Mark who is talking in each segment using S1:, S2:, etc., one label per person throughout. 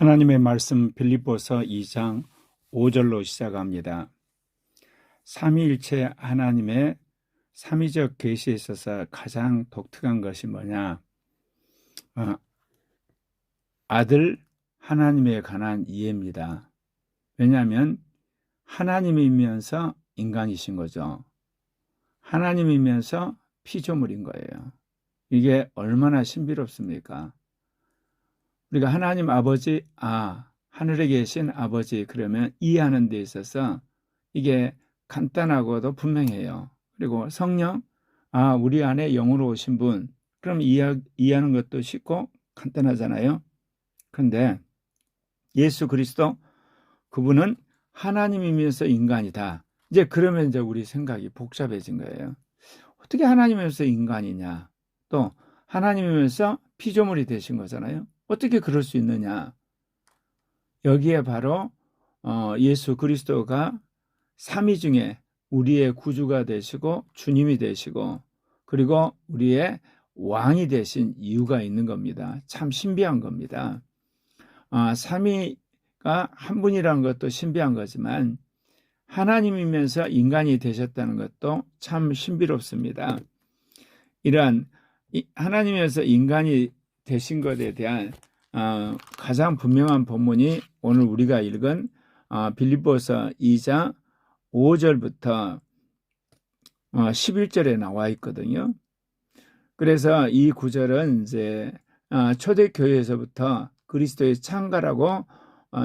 S1: 하나님의 말씀 빌립보서 2장 5절로 시작합니다. 삼위일체 하나님의 삼위적 계시에 있어서 가장 독특한 것이 뭐냐? 아들 하나님에 관한 이해입니다. 왜냐하면 하나님이면서 인간이신 거죠. 하나님이면서 피조물인 거예요. 이게 얼마나 신비롭습니까? 우리가 하나님 아버지, 하늘에 계신 아버지 그러면 이해하는 데 있어서 이게 간단하고도 분명해요. 그리고 성령, 우리 안에 영으로 오신 분, 그럼 이해하는 것도 쉽고 간단하잖아요. 그런데 예수 그리스도, 그분은 하나님이면서 인간이다. 그러면 우리 생각이 복잡해진 거예요. 어떻게 하나님이면서 인간이냐? 또 하나님이면서 피조물이 되신 거잖아요. 어떻게 그럴 수 있느냐? 여기에 바로 예수 그리스도가 삼위 중에 우리의 구주가 되시고 주님이 되시고 그리고 우리의 왕이 되신 이유가 있는 겁니다. 참 신비한 겁니다. 삼위가 한 분이라는 것도 신비한 거지만 하나님이면서 인간이 되셨다는 것도 참 신비롭습니다. 이러한 하나님이면서 인간이 되신 것에 대한 가장 분명한 본문이 오늘 우리가 읽은 빌립보서 2장 5절부터 11절에 나와 있거든요. 그래서 이 구절은 이제 초대교회에서부터 그리스도의 창가라고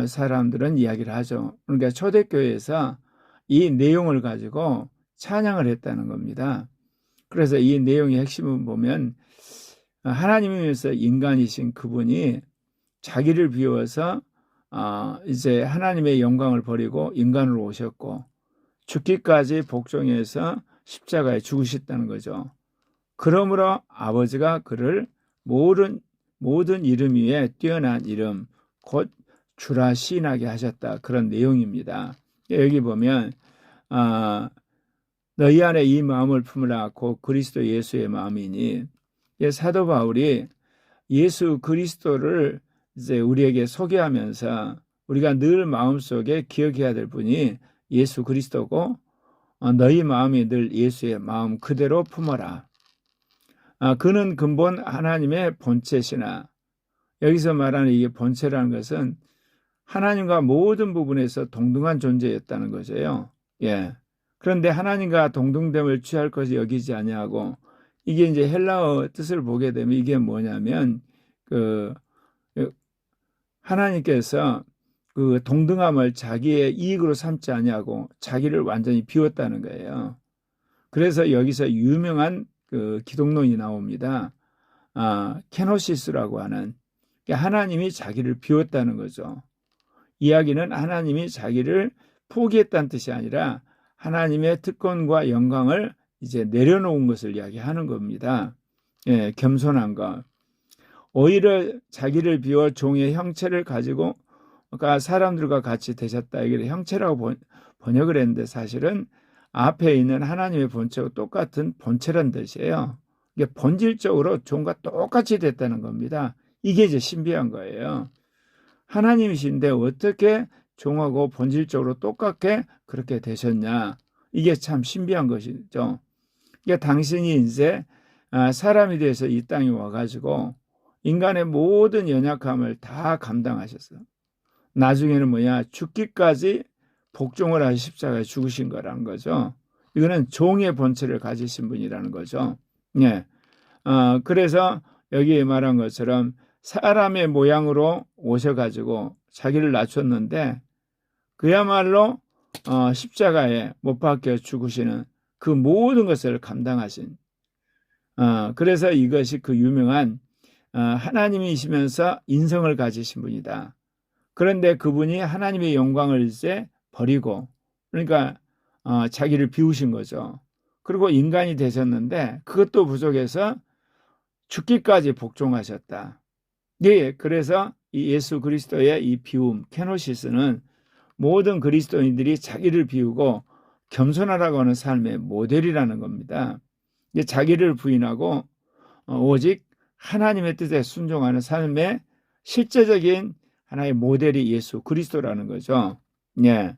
S1: 사람들은 이야기를 하죠. 그러니까 초대교회에서 이 내용을 가지고 찬양을 했다는 겁니다. 그래서 이 내용의 핵심을 보면 하나님이면서 인간이신 그분이 자기를 비워서 이제 하나님의 영광을 버리고 인간으로 오셨고 죽기까지 복종해서 십자가에 죽으셨다는 거죠. 그러므로 아버지가 그를 모든 이름 위에 뛰어난 이름 곧 주라 시인하게 하셨다. 그런 내용입니다. 여기 보면 너희 안에 이 마음을 품으라 곧 그리스도 예수의 마음이니, 사도 바울이 예수 그리스도를 이제 우리에게 소개하면서 우리가 늘 마음속에 기억해야 될 분이 예수 그리스도고 너희 마음이 늘 예수의 마음 그대로 품어라. 그는 근본 하나님의 본체시나, 여기서 말하는 이게 본체라는 것은 하나님과 모든 부분에서 동등한 존재였다는 거죠. 그런데 하나님과 동등됨을 취할 것이 여기지 아니하고, 이게 이제 헬라어 뜻을 보게 되면 이게 뭐냐면 하나님께서 그 동등함을 자기의 이익으로 삼지 아니하고 자기를 완전히 비웠다는 거예요. 그래서 여기서 유명한 그 기독론이 나옵니다. 케노시스라고 하는, 하나님이 자기를 비웠다는 거죠. 이야기는 하나님이 자기를 포기했다는 뜻이 아니라 하나님의 특권과 영광을 이제 내려놓은 것을 이야기하는 겁니다. 겸손한 것. 오히려 자기를 비워 종의 형체를 가지고 사람들과 같이 되셨다. 이게 형체라고 번역을 했는데 사실은 앞에 있는 하나님의 본체와 똑같은 본체란 뜻이에요. 이게 본질적으로 종과 똑같이 됐다는 겁니다. 이게 이제 신비한 거예요. 하나님이신데 어떻게 종하고 본질적으로 똑같게 그렇게 되셨냐. 이게 참 신비한 것이죠. 당신이 이제 사람이 돼서 이 땅에 와가지고 인간의 모든 연약함을 다 감당하셨어. 나중에는 죽기까지 복종을 하시 십자가에 죽으신 거라는 거죠. 이거는 종의 본체를 가지신 분이라는 거죠. 그래서 여기에 말한 것처럼 사람의 모양으로 오셔가지고 자기를 낮췄는데 그야말로 십자가에 못 박혀 죽으시는 그 모든 것을 감당하신, 그래서 이것이 그 유명한 하나님이시면서 인성을 가지신 분이다. 그런데 그분이 하나님의 영광을 이제 버리고, 그러니까 자기를 비우신 거죠. 그리고 인간이 되셨는데 그것도 부족해서 죽기까지 복종하셨다. 그래서 이 예수 그리스도의 이 비움, 케노시스는 모든 그리스도인들이 자기를 비우고 겸손하라고 하는 삶의 모델이라는 겁니다. 자기를 부인하고 오직 하나님의 뜻에 순종하는 삶의 실제적인 하나의 모델이 예수 그리스도라는 거죠. 예.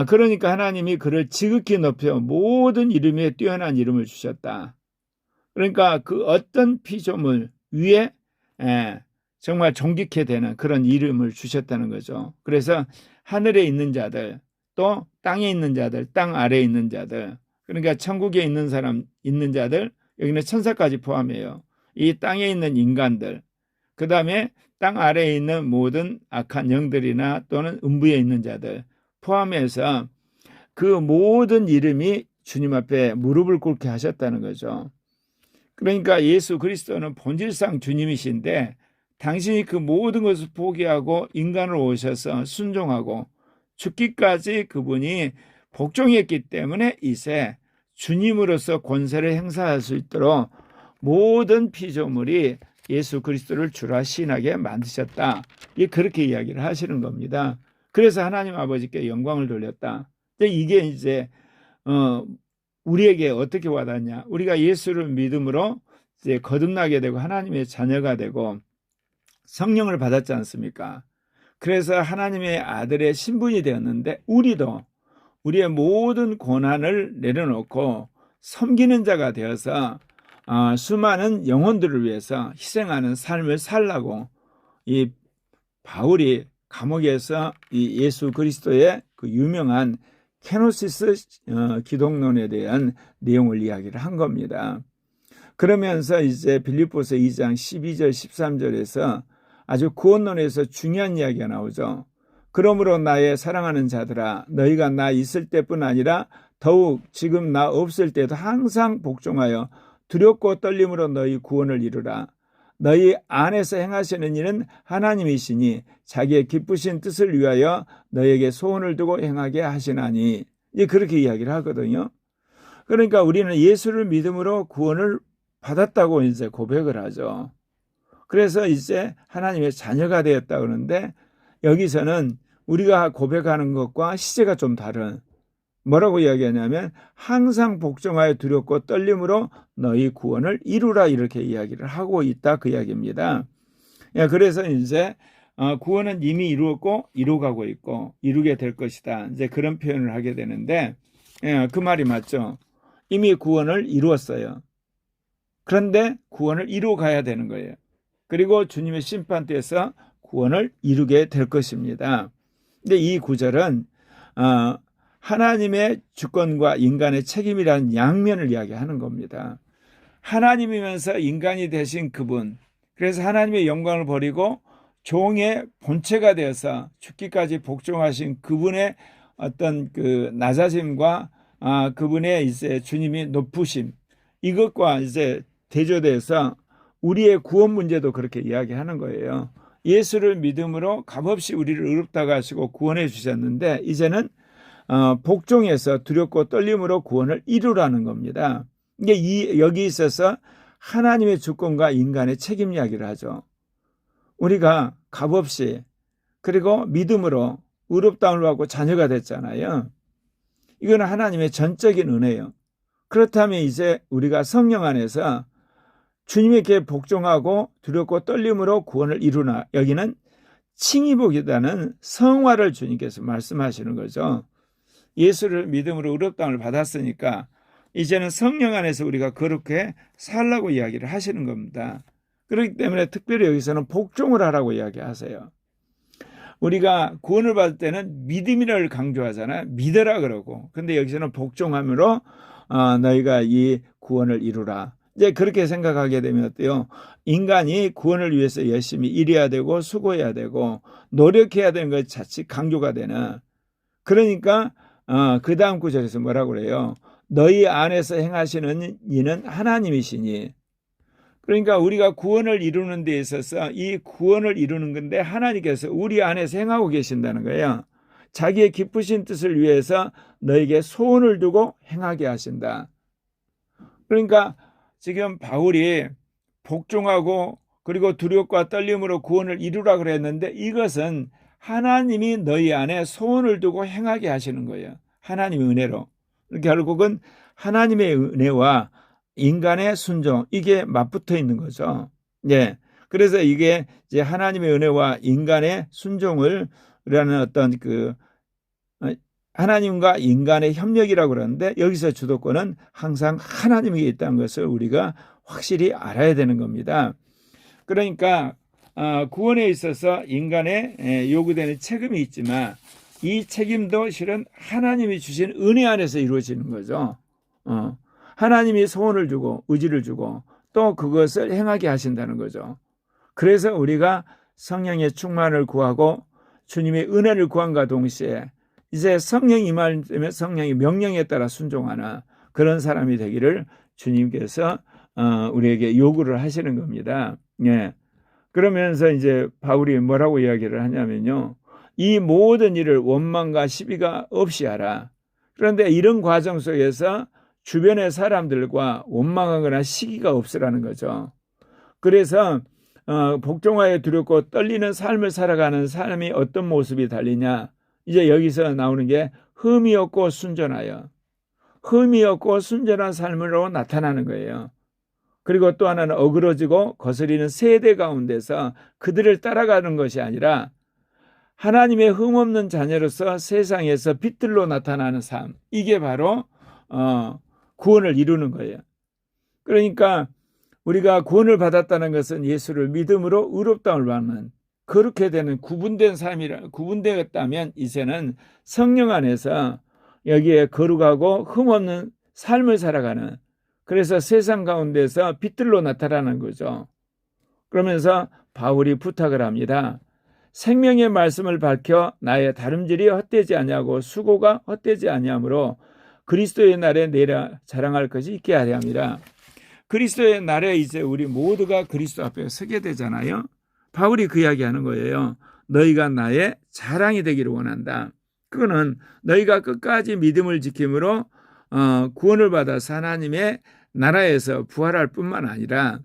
S1: 그러니까 하나님이 그를 지극히 높여 모든 이름에 뛰어난 이름을 주셨다. 그러니까 그 어떤 피조물 위에 정말 존귀케 되는 그런 이름을 주셨다는 거죠. 그래서 하늘에 있는 자들, 또 땅에 있는 자들, 땅 아래에 있는 자들, 그러니까 천국에 있는 사람, 있는 자들, 여기는 천사까지 포함해요. 이 땅에 있는 인간들, 그 다음에 땅 아래에 있는 모든 악한 영들이나 또는 음부에 있는 자들 포함해서 그 모든 이름이 주님 앞에 무릎을 꿇게 하셨다는 거죠. 그러니까 예수 그리스도는 본질상 주님이신데 당신이 그 모든 것을 포기하고 인간으로 오셔서 순종하고 죽기까지 그분이 복종했기 때문에 이제 주님으로서 권세를 행사할 수 있도록 모든 피조물이 예수 그리스도를 주라 신하게 만드셨다. 그렇게 이야기를 하시는 겁니다. 그래서 하나님 아버지께 영광을 돌렸다. 이게 이제 우리에게 어떻게 와닿냐? 우리가 예수를 믿음으로 이제 거듭나게 되고 하나님의 자녀가 되고 성령을 받았지 않습니까? 그래서 하나님의 아들의 신분이 되었는데 우리도 우리의 모든 고난을 내려놓고 섬기는 자가 되어서 수많은 영혼들을 위해서 희생하는 삶을 살라고 이 바울이 감옥에서 이 예수 그리스도의 그 유명한 케노시스 기독론에 대한 내용을 이야기를 한 겁니다. 그러면서 이제 빌립보서 2장 12절 13절에서 아주 구원론에서 중요한 이야기가 나오죠. 그러므로 나의 사랑하는 자들아 너희가 나 있을 때뿐 아니라 더욱 지금 나 없을 때도 항상 복종하여 두렵고 떨림으로 너희 구원을 이루라. 너희 안에서 행하시는 일은 하나님이시니 자기의 기쁘신 뜻을 위하여 너희에게 소원을 두고 행하게 하시나니. 그렇게 이야기를 하거든요. 그러니까 우리는 예수를 믿음으로 구원을 받았다고 이제 고백을 하죠. 그래서 이제 하나님의 자녀가 되었다 그러는데 여기서는 우리가 고백하는 것과 시제가 좀 다른, 뭐라고 이야기하냐면 항상 복종하여 두렵고 떨림으로 너희 구원을 이루라 이렇게 이야기를 하고 있다 그 이야기입니다. 그래서 이제 구원은 이미 이루었고 이루어가고 있고 이루게 될 것이다. 이제 그런 표현을 하게 되는데 그 말이 맞죠. 이미 구원을 이루었어요. 그런데 구원을 이루어가야 되는 거예요. 그리고 주님의 심판대에서 구원을 이루게 될 것입니다. 근데 이 구절은 하나님의 주권과 인간의 책임이라는 양면을 이야기하는 겁니다. 하나님이면서 인간이 되신 그분, 그래서 하나님의 영광을 버리고 종의 본체가 되어서 죽기까지 복종하신 그분의 어떤 그 낮아짐과 그분의 이제 주님이 높으심, 이것과 이제 대조돼서 우리의 구원 문제도 그렇게 이야기하는 거예요. 예수를 믿음으로 값없이 우리를 의롭다고 하시고 구원해 주셨는데 이제는 복종해서 두렵고 떨림으로 구원을 이루라는 겁니다. 이게 여기 있어서 하나님의 주권과 인간의 책임 이야기를 하죠. 우리가 값없이 그리고 믿음으로 의롭다움을 받고 자녀가 됐잖아요. 이거는 하나님의 전적인 은혜예요. 그렇다면 이제 우리가 성령 안에서 주님에게 복종하고 두렵고 떨림으로 구원을 이루나, 여기는 칭의보기보다는 성화를 주님께서 말씀하시는 거죠. 예수를 믿음으로 의롭다움을 받았으니까 이제는 성령 안에서 우리가 그렇게 살라고 이야기를 하시는 겁니다. 그렇기 때문에 특별히 여기서는 복종을 하라고 이야기하세요. 우리가 구원을 받을 때는 믿음이라를 강조하잖아요. 믿어라 그러고. 근데 여기서는 복종함으로 너희가 이 구원을 이루라. 이제 그렇게 생각하게 되면 어때요? 인간이 구원을 위해서 열심히 일해야 되고 수고해야 되고 노력해야 되는 것 자칫 강조가 되는. 그러니까 그 다음 구절에서 뭐라고 그래요? 너희 안에서 행하시는 이는 하나님이시니. 그러니까 우리가 구원을 이루는 데 있어서 이 구원을 이루는 건데 하나님께서 우리 안에서 행하고 계신다는 거예요. 자기의 기쁘신 뜻을 위해서 너에게 소원을 두고 행하게 하신다. 그러니까 지금 바울이 복종하고 그리고 두렵과 떨림으로 구원을 이루라 그랬는데 이것은 하나님이 너희 안에 소원을 두고 행하게 하시는 거예요. 하나님의 은혜로. 결국은 하나님의 은혜와 인간의 순종, 이게 맞붙어 있는 거죠. 예. 그래서 이게 이제 하나님의 은혜와 인간의 순종을 라는 어떤 하나님과 인간의 협력이라고 그러는데, 여기서 주도권은 항상 하나님에게 있다는 것을 우리가 확실히 알아야 되는 겁니다. 그러니까 구원에 있어서 인간의 요구되는 책임이 있지만, 이 책임도 실은 하나님이 주신 은혜 안에서 이루어지는 거죠. 하나님이 소원을 주고 의지를 주고 또 그것을 행하게 하신다는 거죠. 그래서 우리가 성령의 충만을 구하고 주님의 은혜를 구함과 동시에 이제 성령이 임하면 성령의 명령에 따라 순종하는 그런 사람이 되기를 주님께서 우리에게 요구를 하시는 겁니다. 예. 그러면서 이제 바울이 뭐라고 이야기를 하냐면요, 이 모든 일을 원망과 시비가 없이 하라. 그런데 이런 과정 속에서 주변의 사람들과 원망하거나 시기가 없으라는 거죠. 그래서 복종하여 두렵고 떨리는 삶을 살아가는 사람이 어떤 모습이 달리냐, 이제 여기서 나오는 게 흠이 없고 순전하여, 흠이 없고 순전한 삶으로 나타나는 거예요. 그리고 또 하나는 어그러지고 거스리는 세대 가운데서 그들을 따라가는 것이 아니라 하나님의 흠없는 자녀로서 세상에서 빛들로 나타나는 삶, 이게 바로 구원을 이루는 거예요. 그러니까 우리가 구원을 받았다는 것은 예수를 믿음으로 의롭다움을 받는, 그렇게 되는 구분된 삶이라, 구분되었다면 이제는 성령 안에서 여기에 거룩하고 흠없는 삶을 살아가는, 그래서 세상 가운데서 빛들로 나타나는 거죠. 그러면서 바울이 부탁을 합니다. 생명의 말씀을 밝혀 나의 다름질이 헛되지 아니하고 수고가 헛되지 아니하므로 그리스도의 날에 내려 자랑할 것이 있게 하려 함이라. 그리스도의 날에 이제 우리 모두가 그리스도 앞에 서게 되잖아요. 바울이 그 이야기하는 거예요. 너희가 나의 자랑이 되기를 원한다. 그거는 너희가 끝까지 믿음을 지킴으로 구원을 받아서 하나님의 나라에서 부활할 뿐만 아니라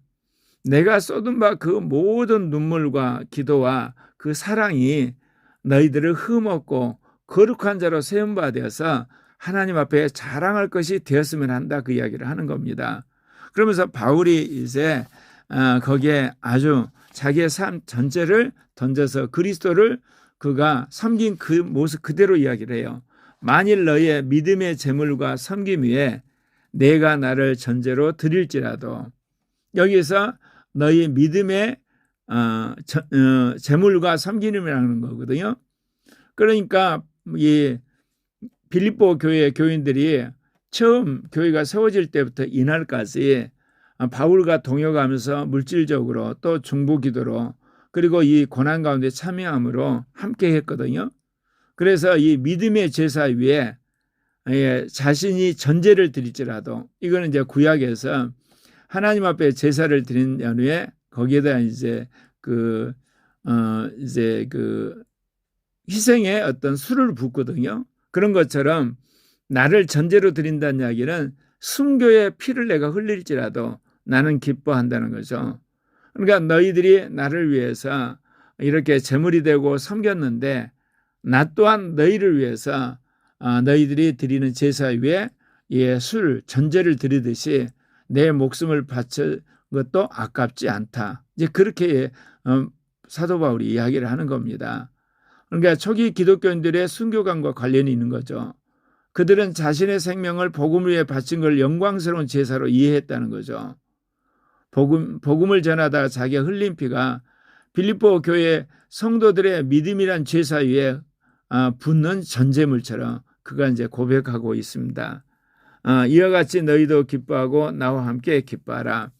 S1: 내가 쏟은 바 그 모든 눈물과 기도와 그 사랑이 너희들을 흠없고 거룩한 자로 세운 바 되어서 하나님 앞에 자랑할 것이 되었으면 한다, 그 이야기를 하는 겁니다. 그러면서 바울이 이제 거기에 아주 자기의 삶 전체를 던져서 그리스도를 그가 섬긴 그 모습 그대로 이야기를 해요. 만일 너희의 믿음의 제물과 섬김 위에 내가 나를 전제로 드릴지라도, 여기서 너희 믿음의 제물과 섬김이라는 거거든요. 그러니까 이 빌립보 교회 교인들이 처음 교회가 세워질 때부터 이날까지 바울과 동역하면서 물질적으로 또 중보기도로 그리고 이 고난 가운데 참여함으로 함께 했거든요. 그래서 이 믿음의 제사 위에 자신이 전제를 드릴지라도, 이거는 이제 구약에서 하나님 앞에 제사를 드린 연후에 거기에다 이제 그 희생의 어떤 술을 붓거든요. 그런 것처럼 나를 전제로 드린다는 이야기는 순교의 피를 내가 흘릴지라도 나는 기뻐한다는 거죠. 그러니까 너희들이 나를 위해서 이렇게 제물이 되고 섬겼는데 나 또한 너희를 위해서 너희들이 드리는 제사 위에 술 전제를 드리듯이 내 목숨을 바친 것도 아깝지 않다. 이제 그렇게 사도 바울이 이야기를 하는 겁니다. 그러니까 초기 기독교인들의 순교감과 관련이 있는 거죠. 그들은 자신의 생명을 복음을 위해 바친 걸 영광스러운 제사로 이해했다는 거죠. 복음을 전하다가 자기가 흘린 피가 빌립보 교회 성도들의 믿음이란 제사 위에 붓는 전제물처럼 그가 이제 고백하고 있습니다. 이와 같이 너희도 기뻐하고 나와 함께 기뻐하라.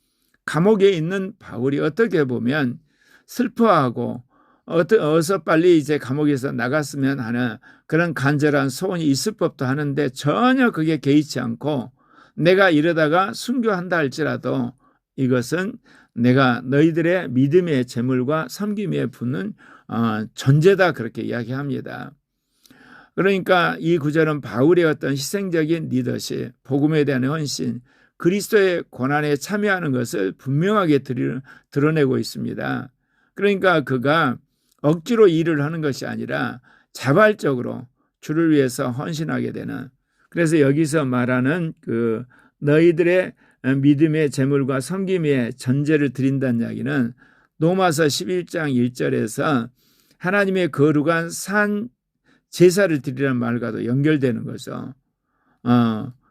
S1: 감옥에 있는 바울이 어떻게 보면 슬퍼하고 어서 빨리 이제 감옥에서 나갔으면 하는 그런 간절한 소원이 있을 법도 하는데 전혀 그게 개의치 않고 내가 이러다가 순교한다 할지라도 이것은 내가 너희들의 믿음의 제물과 섬김에 붙는 전제다, 그렇게 이야기합니다. 그러니까 이 구절은 바울의 어떤 희생적인 리더십, 복음에 대한 헌신, 그리스도의 고난에 참여하는 것을 분명하게 드러내고 있습니다. 그러니까 그가 억지로 일을 하는 것이 아니라 자발적으로 주를 위해서 헌신하게 되는, 그래서 여기서 말하는 그 너희들의 믿음의 제물과 섬김의 전제를 드린다는 이야기는 로마서 11장 1절에서 하나님의 거룩한 산 제사를 드리라는 말과도 연결되는 거죠.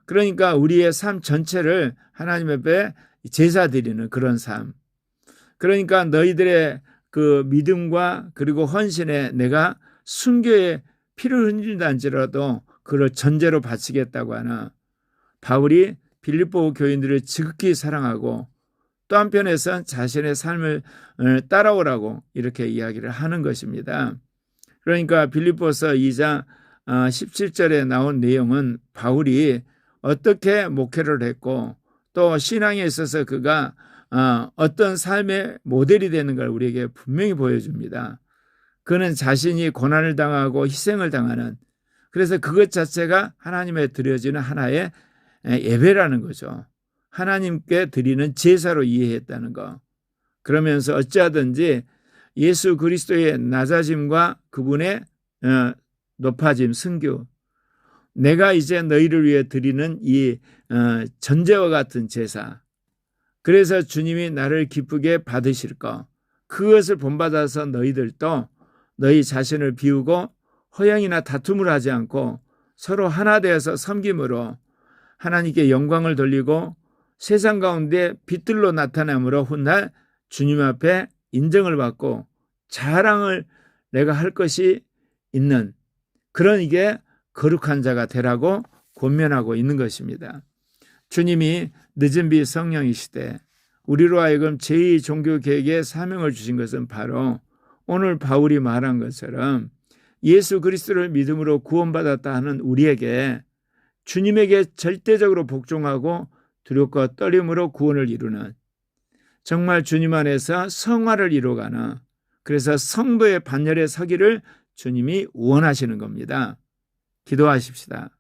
S1: 그러니까 우리의 삶 전체를 하나님 앞에 제사 드리는 그런 삶. 그러니까 너희들의 그 믿음과 그리고 헌신에 내가 순교에 피를 흘린다할지라도 그걸 전제로 바치겠다고 하는 바울이 빌립보 교인들을 지극히 사랑하고 또 한편에선 자신의 삶을 따라오라고 이렇게 이야기를 하는 것입니다. 그러니까 빌립보서 2장 17절에 나온 내용은 바울이 어떻게 목회를 했고 또 신앙에 있어서 그가 어떤 삶의 모델이 되는 걸 우리에게 분명히 보여줍니다. 그는 자신이 고난을 당하고 희생을 당하는, 그래서 그것 자체가 하나님에 드려지는 하나의 예배라는 거죠. 하나님께 드리는 제사로 이해했다는 거. 그러면서 어찌하든지 예수 그리스도의 낮아짐과 그분의 높아짐, 승교, 내가 이제 너희를 위해 드리는 이 전제와 같은 제사, 그래서 주님이 나를 기쁘게 받으실 것, 그것을 본받아서 너희들도 너희 자신을 비우고 허영이나 다툼을 하지 않고 서로 하나 되어서 섬김으로 하나님께 영광을 돌리고 세상 가운데 빛들로 나타남으로 훗날 주님 앞에 인정을 받고 자랑을 내가 할 것이 있는 그런 이게 거룩한 자가 되라고 권면하고 있는 것입니다. 주님이 늦은 비 성령이시되 우리로 하여금 제2 종교개혁의 사명을 주신 것은 바로 오늘 바울이 말한 것처럼 예수 그리스도를 믿음으로 구원받았다 하는 우리에게 주님에게 절대적으로 복종하고 두렵고 떨림으로 구원을 이루는, 정말 주님 안에서 성화를 이루어가는, 그래서 성도의 반열에 서기를 주님이 원하시는 겁니다. 기도하십시다.